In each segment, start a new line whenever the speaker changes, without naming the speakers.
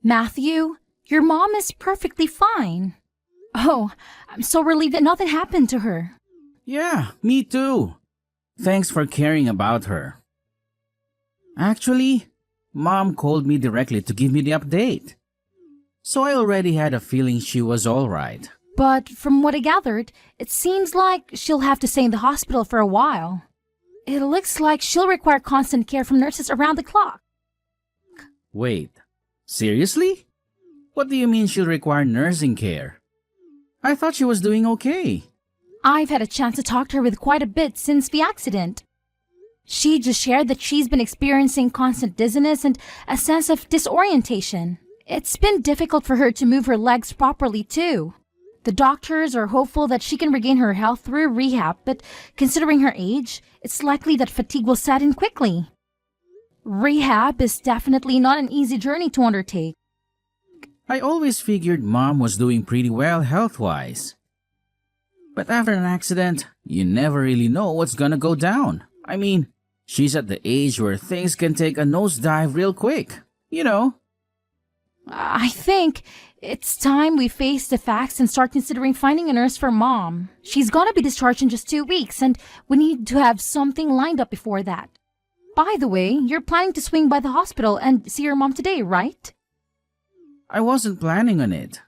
Matthew, your mom is perfectly fine. Oh, I'm so relieved that nothing happened to her.
Yeah, me too. Thanks for caring about her. Actually, Mom called me directly to give me the update. So I already had a feeling she was alright.
But from what I gathered, it seems like she'll have to stay in the hospital for a while. It looks like she'll require constant care from nurses around the clock.
Wait, seriously? What do you mean she'll require nursing care? I thought she was doing okay.
I've had a chance to talk to her with quite a bit since the accident. She just shared that she's been experiencing constant dizziness and a sense of disorientation. It's been difficult for her to move her legs properly too. The doctors are hopeful that she can regain her health through rehab, but considering her age, it's likely that fatigue will set in quickly. Rehab is definitely not an easy journey to undertake.
I always figured Mom was doing pretty well health-wise. But after an accident, you never really know what's gonna go down. I mean, she's at the age where things can take a nosedive real quick. You know.
I think it's time we face the facts and start considering finding a nurse for Mom. She's gonna be discharged in just 2 weeks, and we need to have something lined up before that. By the way, you're planning to swing by the hospital and see your mom today, right?
I wasn't planning on it.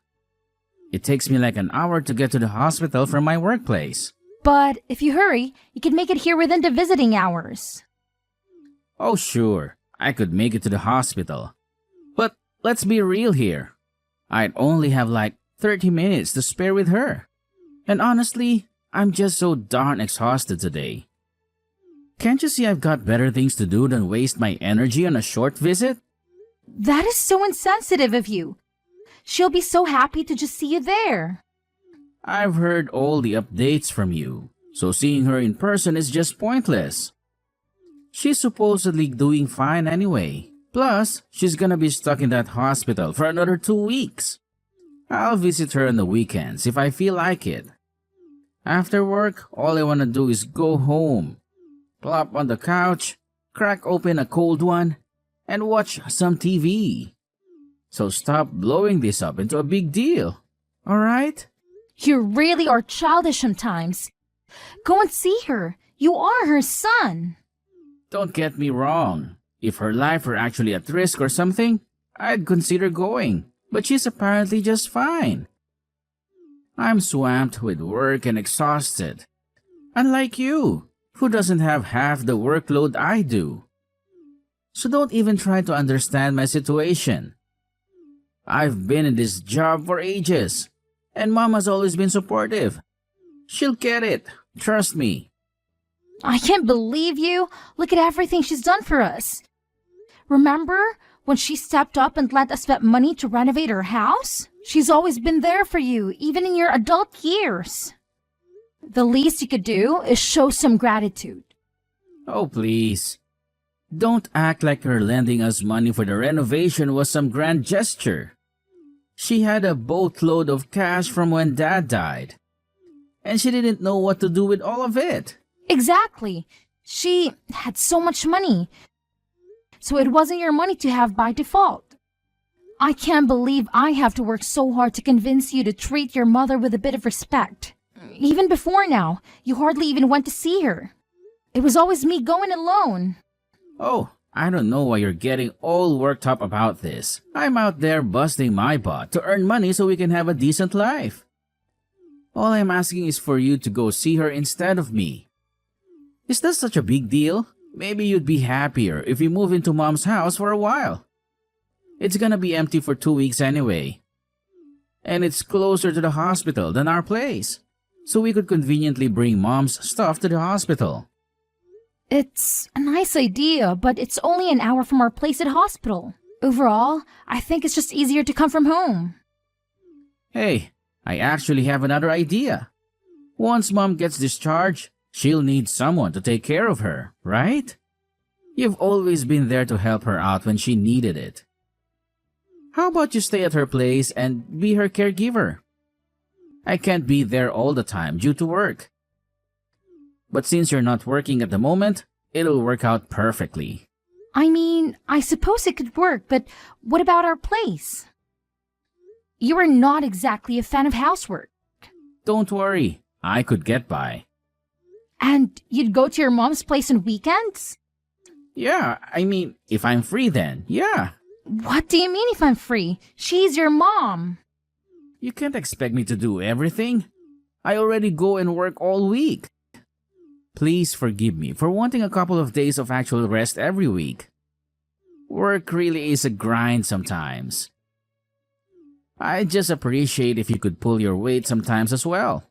It takes me like an hour to get to the hospital from my workplace.
But if you hurry, you can make it here within the visiting hours.
Oh sure, I could make it to the hospital. But let's be real here. I'd only have like 30 minutes to spare with her. And honestly, I'm just so darn exhausted today. Can't you see I've got better things to do than waste my energy on a short visit?
That is so insensitive of you. She'll be so happy to just see you there.
I've heard all the updates from you, so seeing her in person is just pointless. She's supposedly doing fine anyway. Plus, she's gonna be stuck in that hospital for another 2 weeks. I'll visit her on the weekends if I feel like it. After work, all I wanna do is go home, plop on the couch, crack open a cold one, and watch some TV. So stop blowing this up into a big deal, alright?
You really are childish sometimes. Go and see her. You are her son.
Don't get me wrong. If her life were actually at risk or something, I'd consider going. But she's apparently just fine. I'm swamped with work and exhausted. Unlike you, who doesn't have half the workload I do. So don't even try to understand my situation. I've been in this job for ages, and Mom has always been supportive. She'll get it, trust me.
I can't believe you. Look at everything she's done for us. Remember when she stepped up and lent us that money to renovate her house? She's always been there for you, even in your adult years. The least you could do is show some gratitude.
Oh, please. Don't act like her lending us money for the renovation was some grand gesture. She had a boatload of cash from when Dad died. And she didn't know what to do with all of it.
Exactly. She had so much money. So it wasn't your money to have by default. I can't believe I have to work so hard to convince you to treat your mother with a bit of respect. Even before now, you hardly even went to see her. It was always me going alone.
Oh, I don't know why you're getting all worked up about this. I'm out there busting my butt to earn money so we can have a decent life. All I'm asking is for you to go see her instead of me. Is that such a big deal? Maybe you'd be happier if we move into Mom's house for a while. It's gonna be empty for 2 weeks anyway. And it's closer to the hospital than our place. So we could conveniently bring Mom's stuff to the hospital.
It's a nice idea, but it's only an hour from our place at hospital. Overall, I think it's just easier to come from home.
Hey, I actually have another idea. Once Mom gets discharged, she'll need someone to take care of her, right? You've always been there to help her out when she needed it. How about you stay at her place and be her caregiver? I can't be there all the time due to work. But since you're not working at the moment, it'll work out perfectly.
I mean, I suppose it could work, but what about our place? You are not exactly a fan of housework.
Don't worry, I could get by.
And you'd go to your mom's place on weekends?
Yeah, I mean, if I'm free then, yeah.
What do you mean if I'm free? She's your mom.
You can't expect me to do everything. I already go and work all week. Please forgive me for wanting a couple of days of actual rest every week. Work really is a grind sometimes. I just appreciate if you could pull your weight sometimes as well.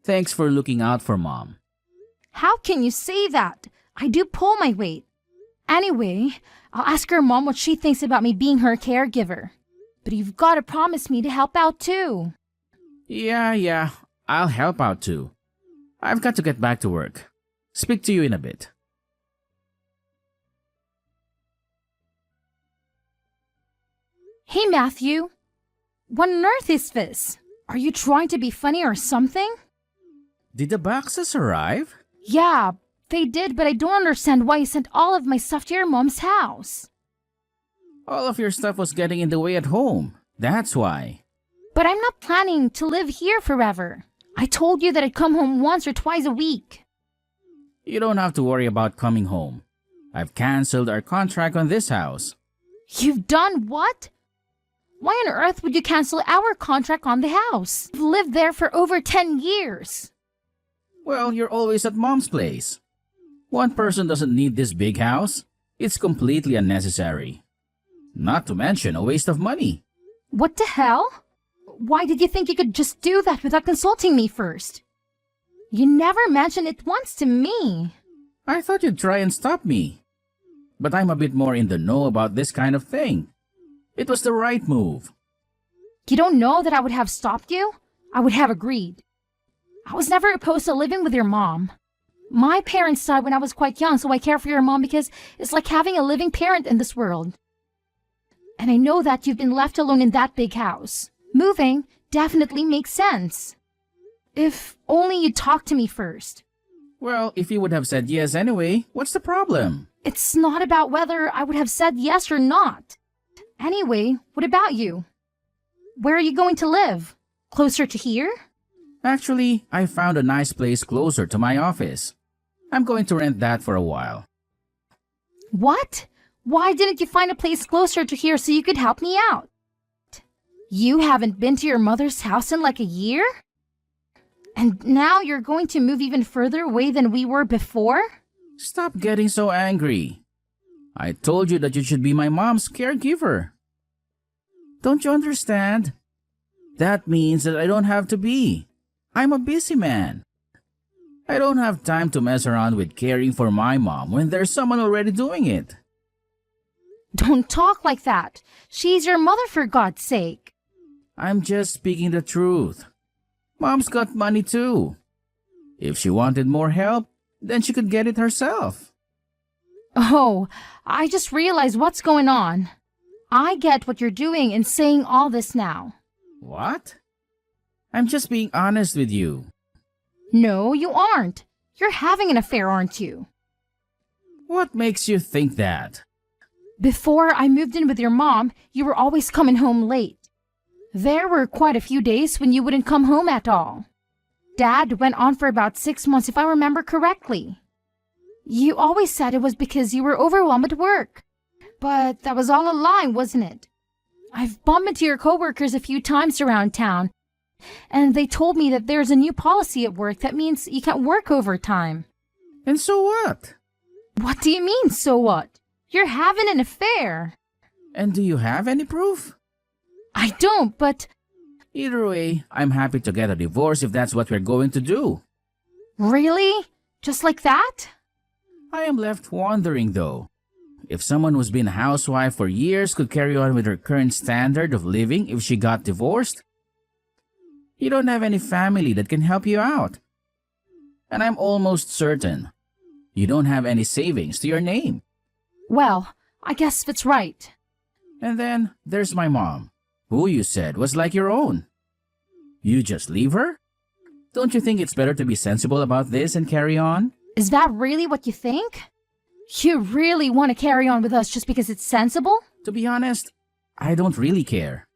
Thanks for looking out for Mom.
How can you say that? I do pull my weight. Anyway, I'll ask her mom what she thinks about me being her caregiver. But you've got to promise me to help out too.
Yeah, I'll help out too. I've got to get back to work. Speak to you in a bit.
Hey, Matthew. What on earth is this? Are you trying to be funny or something?
Did the boxes arrive?
Yeah, they did, but I don't understand why you sent all of my stuff to your mom's house.
All of your stuff was getting in the way at home. That's why.
But I'm not planning to live here forever. I told you that I'd come home once or twice a week.
You don't have to worry about coming home. I've canceled our contract on this house.
You've done what? Why on earth would you cancel our contract on the house? We've lived there for over 10 years.
Well, you're always at Mom's place. One person doesn't need this big house. It's completely unnecessary. Not to mention a waste of money.
What the hell? Why did you think you could just do that without consulting me first? You never mentioned it once to me.
I thought you'd try and stop me. But I'm a bit more in the know about this kind of thing. It was the right move.
You don't know that I would have stopped you? I would have agreed. I was never opposed to living with your mom. My parents died when I was quite young, so I care for your mom because it's like having a living parent in this world. And I know that you've been left alone in that big house. Moving definitely makes sense. If only you'd talked to me first.
Well, if you would have said yes anyway, what's the problem?
It's not about whether I would have said yes or not. Anyway, what about you? Where are you going to live? Closer to here?
Actually, I found a nice place closer to my office. I'm going to rent that for a while.
What? Why didn't you find a place closer to here so you could help me out? You haven't been to your mother's house in like a year? And now you're going to move even further away than we were before?
Stop getting so angry. I told you that you should be my mom's caregiver. Don't you understand? That means that I don't have to be. I'm a busy man. I don't have time to mess around with caring for my mom when there's someone already doing it.
Don't talk like that. She's your mother, for God's sake.
I'm just speaking the truth. Mom's got money too. If she wanted more help, then she could get it herself.
Oh, I just realized what's going on. I get what you're doing in saying all this now.
What? I'm just being honest with you.
No, you aren't. You're having an affair, aren't you?
What makes you think that?
Before I moved in with your mom, you were always coming home late. There were quite a few days when you wouldn't come home at all. Dad went on for about 6 months if I remember correctly. You always said it was because you were overwhelmed at work. But that was all a lie, wasn't it? I've bumped into your coworkers a few times around town, and they told me that there's a new policy at work that means you can't work overtime.
And so what?
What do you mean, so what? You're having an affair.
And do you have any proof?
I don't, but...
Either way, I'm happy to get a divorce if that's what we're going to do.
Really? Just like that?
I am left wondering though. If someone who's been a housewife for years could carry on with her current standard of living if she got divorced? You don't have any family that can help you out. And I'm almost certain you don't have any savings to your name.
Well, I guess that's right.
And then there's my mom, who you said was like your own. You just leave her? Don't you think it's better to be sensible about this and carry on?
Is that really what you think? You really want to carry on with us just because it's sensible?
To be honest, I don't really care.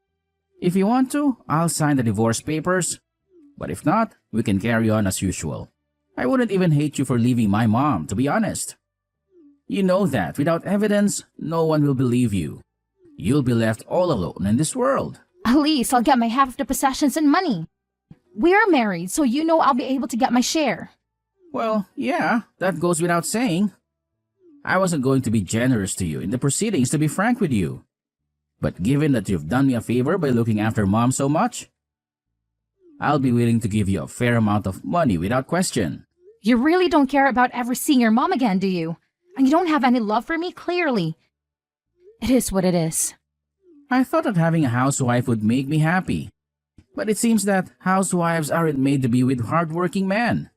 If you want to, I'll sign the divorce papers. But if not, we can carry on as usual. I wouldn't even hate you for leaving my mom, to be honest. You know that without evidence, no one will believe you. You'll be left all alone in this world.
At least I'll get my half of the possessions and money. We are married, so you know I'll be able to get my share.
Well, yeah, that goes without saying. I wasn't going to be generous to you in the proceedings, to be frank with you. But given that you've done me a favor by looking after mom so much, I'll be willing to give you a fair amount of money without question.
You really don't care about ever seeing your mom again, do you? And you don't have any love for me, clearly. It is what it is.
I thought that having a housewife would make me happy. But it seems that housewives aren't made to be with hardworking men.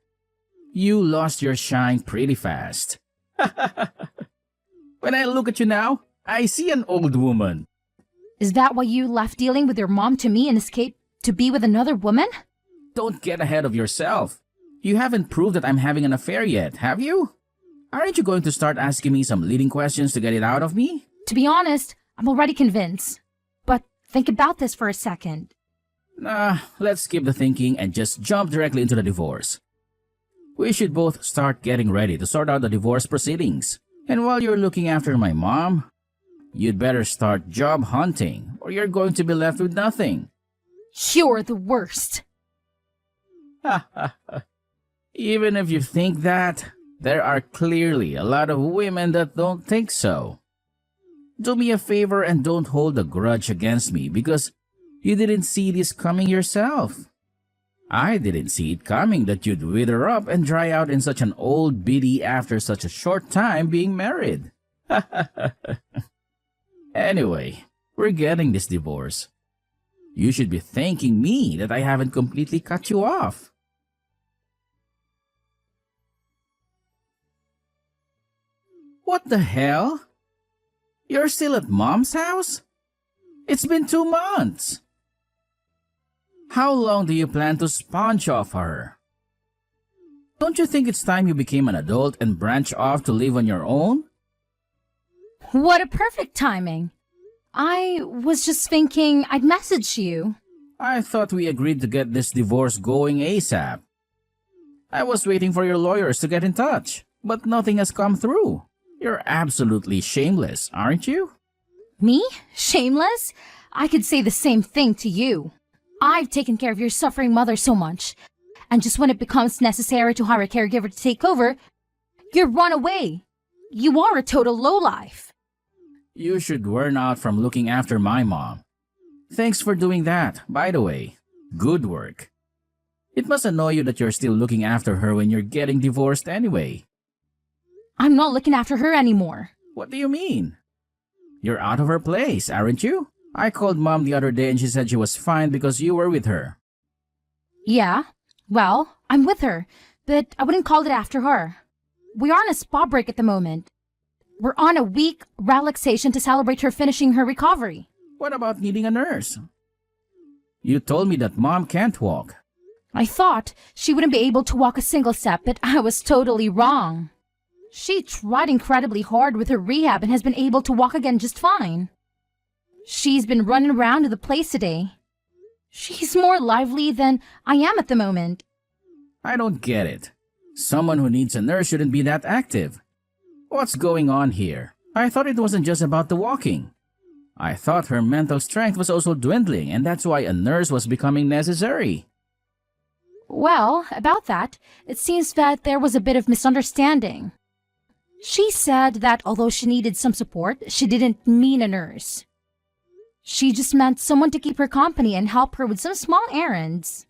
You lost your shine pretty fast. When I look at you now, I see an old woman.
Is that why you left dealing with your mom to me and escaped to be with another woman?
Don't get ahead of yourself. You haven't proved that I'm having an affair yet, have you? Aren't you going to start asking me some leading questions to get it out of me?
To be honest, I'm already convinced. But think about this for a second.
Nah, let's skip the thinking and just jump directly into the divorce. We should both start getting ready to sort out the divorce proceedings. And while you're looking after my mom, you'd better start job hunting or you're going to be left with nothing.
You're the worst.
Even if you think that, there are clearly a lot of women that don't think so. Do me a favor and don't hold a grudge against me because you didn't see this coming yourself. I didn't see it coming that you'd wither up and dry out in such an old biddy after such a short time being married. Anyway, we're getting this divorce. You should be thanking me that I haven't completely cut you off. What the hell? You're still at Mom's house? It's been 2 months. How long do you plan to sponge off her? Don't you think it's time you became an adult and branched off to live on your own?
What a perfect timing. I was just thinking I'd message you.
I thought we agreed to get this divorce going ASAP. I was waiting for your lawyers to get in touch, but nothing has come through. You're absolutely shameless, aren't you?
Me? Shameless? I could say the same thing to you. I've taken care of your suffering mother so much, and just when it becomes necessary to hire a caregiver to take over, you run away. You are a total lowlife.
You should learn out from looking after my mom. Thanks for doing that, by the way. Good work. It must annoy you that you're still looking after her when you're getting divorced anyway.
I'm not looking after her anymore.
What do you mean? You're out of her place, aren't you? I called Mom the other day and she said she was fine because you were with her.
Yeah, well, I'm with her, but I wouldn't call it after her. We are on a spa break at the moment. We're on a week relaxation to celebrate her finishing her recovery.
What about needing a nurse? You told me that Mom can't walk.
I thought she wouldn't be able to walk a single step, but I was totally wrong. She tried incredibly hard with her rehab and has been able to walk again just fine. She's been running around the place today. She's more lively than I am at the moment.
I don't get it. Someone who needs a nurse shouldn't be that active. What's going on here? I thought it wasn't just about the walking. I thought her mental strength was also dwindling and that's why a nurse was becoming necessary.
Well, about that, it seems that there was a bit of misunderstanding. She said that although she needed some support, she didn't mean a nurse. She just meant someone to keep her company and help her with some small errands.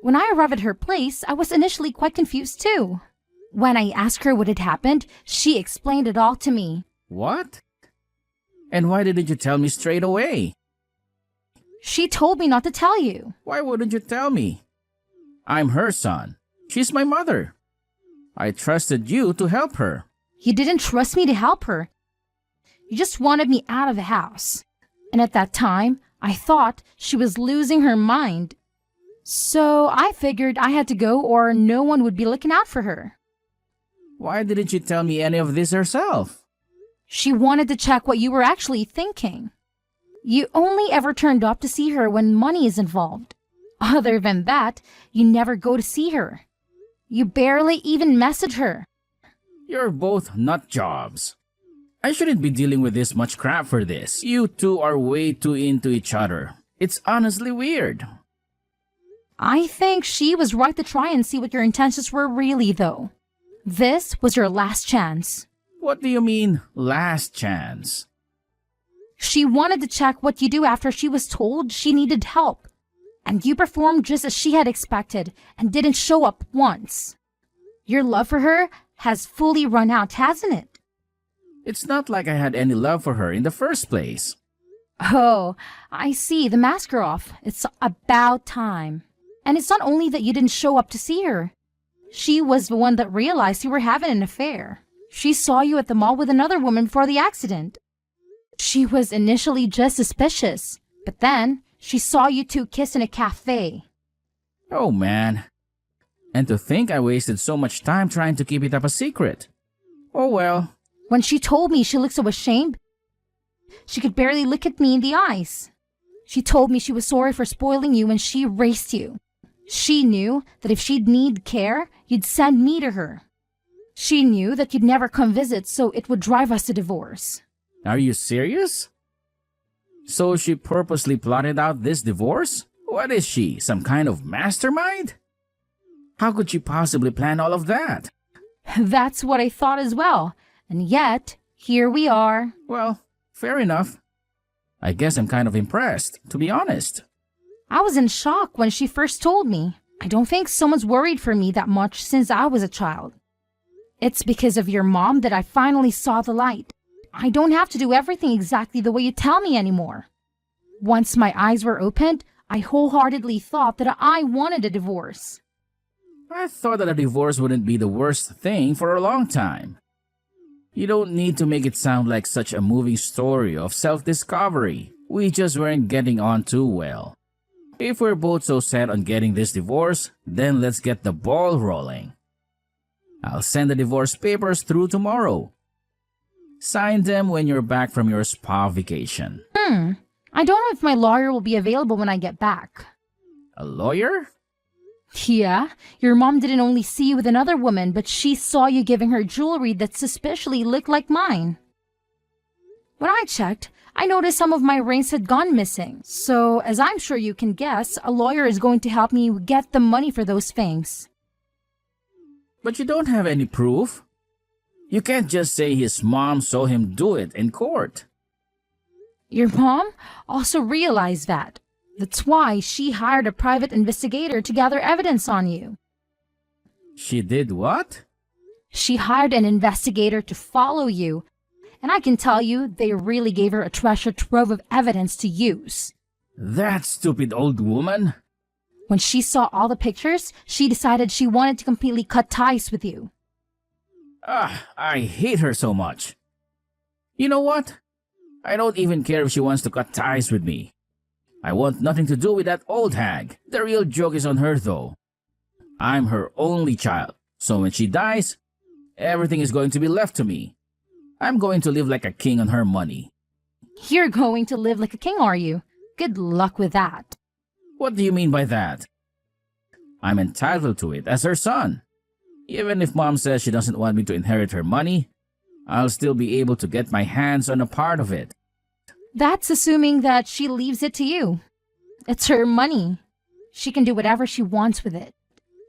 When I arrived at her place, I was initially quite confused too. When I asked her what had happened, she explained it all to me.
What? And why didn't you tell me straight away?
She told me not to tell you.
Why wouldn't you tell me? I'm her son. She's my mother. I trusted you to help her.
You didn't trust me to help her. You just wanted me out of the house. And at that time, I thought she was losing her mind. So I figured I had to go or no one would be looking out for her.
Why didn't she tell me any of this herself?
She wanted to check what you were actually thinking. You only ever turned up to see her when money is involved. Other than that, you never go to see her. You barely even message her.
You're both nut jobs. I shouldn't be dealing with this much crap for this. You two are way too into each other. It's honestly weird.
I think she was right to try and see what your intentions were really, though. This was your last chance.
What do you mean, last chance?
She wanted to check what you do after she was told she needed help. And you performed just as she had expected and didn't show up once. Your love for her has fully run out, hasn't it?
It's not like I had any love for her in the first place.
Oh, I see. The mask are off. It's about time. And it's not only that you didn't show up to see her. She was the one that realized you were having an affair. She saw you at the mall with another woman before the accident. She was initially just suspicious, but then she saw you two kiss in a cafe.
Oh man. And to think I wasted so much time trying to keep it up a secret. Oh well.
When she told me she looked so ashamed, she could barely look at me in the eyes. She told me she was sorry for spoiling you when she raised you. She knew that if she'd need care, you'd send me to her. She knew that you'd never come visit, so it would drive us to divorce.
Are you serious? So she purposely plotted out this divorce? What is she, some kind of mastermind? How could she possibly plan all of that?
That's what I thought as well. And yet, here we are.
Well, fair enough. I guess I'm kind of impressed, to be honest.
I was in shock when she first told me. I don't think someone's worried for me that much since I was a child. It's because of your mom that I finally saw the light. I don't have to do everything exactly the way you tell me anymore. Once my eyes were opened, I wholeheartedly thought that I wanted a divorce.
I thought that a divorce wouldn't be the worst thing for a long time. You don't need to make it sound like such a moving story of self-discovery. We just weren't getting on too well. If we're both so set on getting this divorce, then let's get the ball rolling. I'll send the divorce papers through tomorrow. Sign them when you're back from your spa vacation.
I don't know if my lawyer will be available when I get back.
A lawyer?
Yeah, your mom didn't only see you with another woman, but she saw you giving her jewelry that suspiciously looked like mine. When I checked, I noticed some of my rings had gone missing. So, as I'm sure you can guess, a lawyer is going to help me get the money for those things.
But you don't have any proof. You can't just say his mom saw him do it in court.
Your mom also realized that. That's why she hired a private investigator to gather evidence on you.
She did what?
She hired an investigator to follow you, and I can tell you they really gave her a treasure trove of evidence to use.
That stupid old woman?
When she saw all the pictures, she decided she wanted to completely cut ties with you.
I hate her so much. You know what? I don't even care if she wants to cut ties with me. I want nothing to do with that old hag. The real joke is on her, though. I'm her only child, so when she dies, everything is going to be left to me. I'm going to live like a king on her money.
You're going to live like a king, are you? Good luck with that.
What do you mean by that? I'm entitled to it as her son. Even if Mom says she doesn't want me to inherit her money, I'll still be able to get my hands on a part of it.
That's assuming that she leaves it to you. It's her money. She can do whatever she wants with it.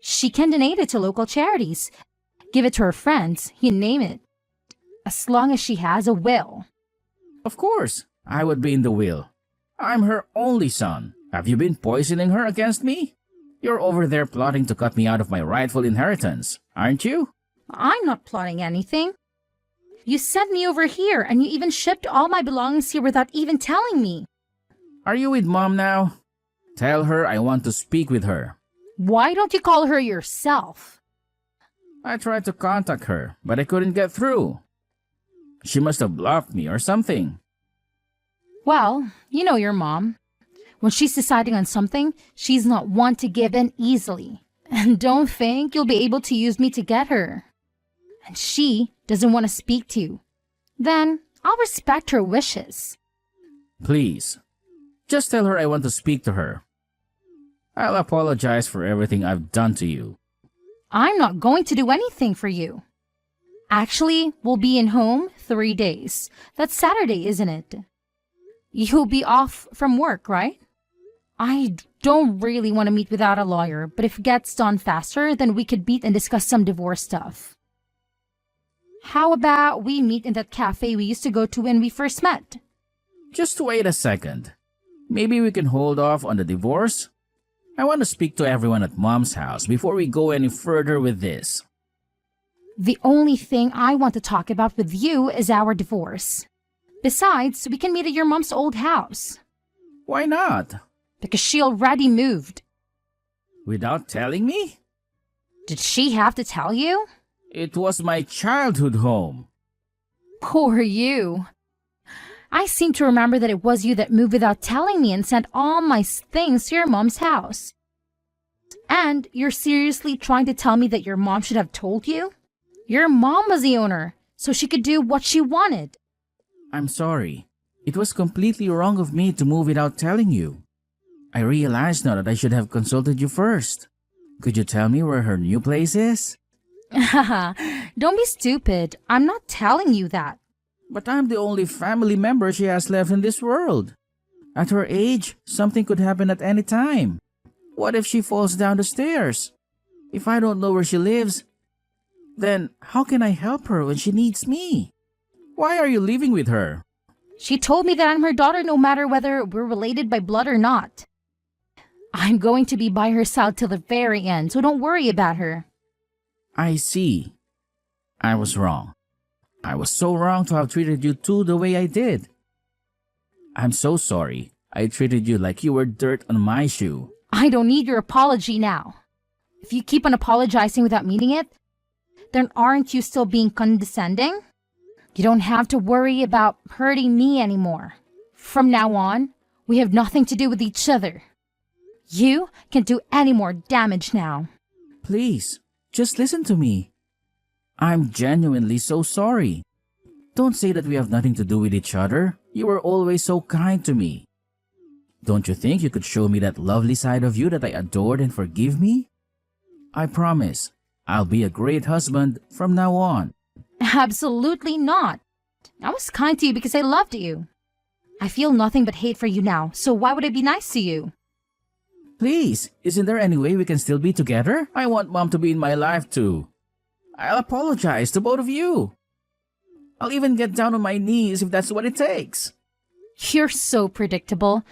She can donate it to local charities, give it to her friends, you name it. As long as she has a will.
Of course, I would be in the will. I'm her only son. Have you been poisoning her against me? You're over there plotting to cut me out of my rightful inheritance, aren't you?
I'm not plotting anything. You sent me over here and you even shipped all my belongings here without even telling me.
Are you with Mom now? Tell her I want to speak with her.
Why don't you call her yourself?
I tried to contact her, but I couldn't get through. She must have blocked me or something.
Well, you know your mom. When she's deciding on something, she's not one to give in easily. And don't think you'll be able to use me to get her. and she doesn't want to speak to you, then I'll respect her wishes.
Please, just tell her I want to speak to her. I'll apologize for everything I've done to you.
I'm not going to do anything for you. Actually, we'll be in home 3 days. That's Saturday, isn't it? You'll be off from work, right? I don't really want to meet without a lawyer, but if it gets done faster, then we could meet and discuss some divorce stuff. How about we meet in that cafe we used to go to when we first met?
Just wait a second. Maybe we can hold off on the divorce? I want to speak to everyone at Mom's house before we go any further with this.
The only thing I want to talk about with you is our divorce. Besides, we can meet at your mom's old house.
Why not?
Because she already moved.
Without telling me?
Did she have to tell you?
It was my childhood home.
Poor you. I seem to remember that it was you that moved without telling me and sent all my things to your mom's house. And you're seriously trying to tell me that your mom should have told you? Your mom was the owner, so she could do what she wanted.
I'm sorry. It was completely wrong of me to move without telling you. I realize now that I should have consulted you first. Could you tell me where her new place is?
Haha, don't be stupid. I'm not telling you that.
But I'm the only family member she has left in this world. At her age, something could happen at any time. What if she falls down the stairs? If I don't know where she lives, then how can I help her when she needs me? Why are you living with her?
She told me that I'm her daughter no matter whether we're related by blood or not. I'm going to be by her side till the very end, so don't worry about her.
I see. I was wrong. I was so wrong to have treated you two the way I did. I'm so sorry. I treated you like you were dirt on my shoe.
I don't need your apology now. If you keep on apologizing without meaning it, then aren't you still being condescending? You don't have to worry about hurting me anymore. From now on, we have nothing to do with each other. You can't do any more damage now.
Please, just listen to me. I'm genuinely so sorry. Don't say that we have nothing to do with each other. You were always so kind to me. Don't you think you could show me that lovely side of you that I adored and forgive me? I promise, I'll be a great husband from now on.
Absolutely not. I was kind to you because I loved you. I feel nothing but hate for you now, so why would I be nice to you?
Please, isn't there any way we can still be together? I want Mom to be in my life too. I'll apologize to both of you. I'll even get down on my knees if that's what it takes.
You're so predictable.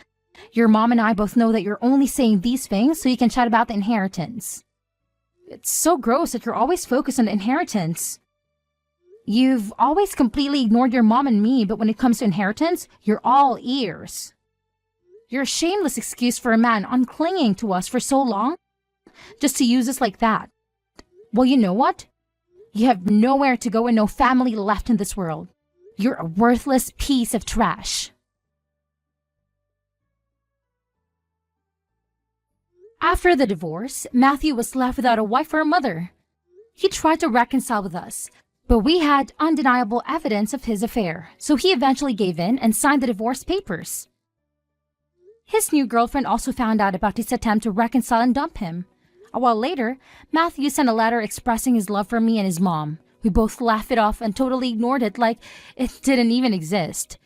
Your mom and I both know that you're only saying these things so you can chat about the inheritance. It's so gross that you're always focused on the inheritance. You've always completely ignored your mom and me, but when it comes to inheritance, you're all ears. You're a shameless excuse for a man unclinging to us for so long, just to use us like that. Well, you know what? You have nowhere to go and no family left in this world. You're a worthless piece of trash. After the divorce, Matthew was left without a wife or a mother. He tried to reconcile with us, but we had undeniable evidence of his affair, so he eventually gave in and signed the divorce papers. His new girlfriend also found out about his attempt to reconcile and dump him. A while later, Matthew sent a letter expressing his love for me and his mom. We both laughed it off and totally ignored it like it didn't even exist.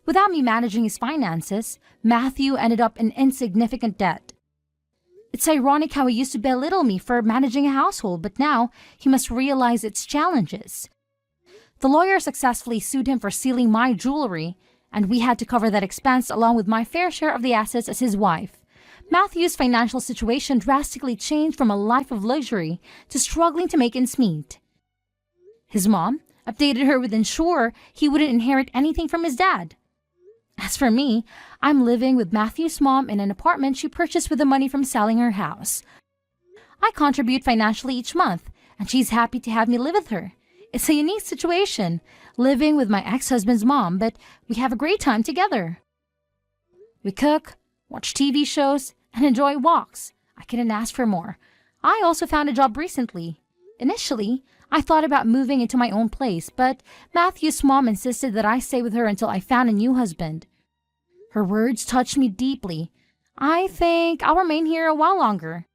Without me managing his finances, Matthew ended up in insignificant debt. It's ironic how he used to belittle me for managing a household, but now he must realize its challenges. The lawyer successfully sued him for stealing my jewelry, and we had to cover that expense along with my fair share of the assets as his wife. Matthew's financial situation drastically changed from a life of luxury to struggling to make ends meet. His mom updated her with ensure he wouldn't inherit anything from his dad. As for me, I'm living with Matthew's mom in an apartment she purchased with the money from selling her house. I contribute financially each month, and she's happy to have me live with her. It's a unique situation, living with my ex-husband's mom, but we have a great time together. We cook, watch TV shows, and enjoy walks. I couldn't ask for more. I also found a job recently. Initially, I thought about moving into my own place, but Matthew's mom insisted that I stay with her until I found a new husband. Her words touched me deeply. I think I'll remain here a while longer.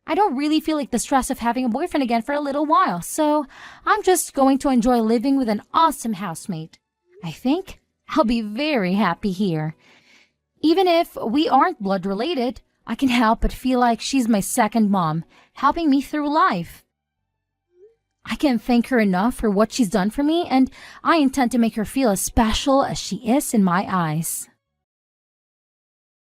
I don't really feel like the stress of having a boyfriend again for a little while, so I'm just going to enjoy living with an awesome housemate. I think I'll be very happy here. Even if we aren't blood related, I can help but feel like she's my second mom, helping me through life. I can't thank her enough for what she's done for me, and I intend to make her feel as special as she is in my eyes.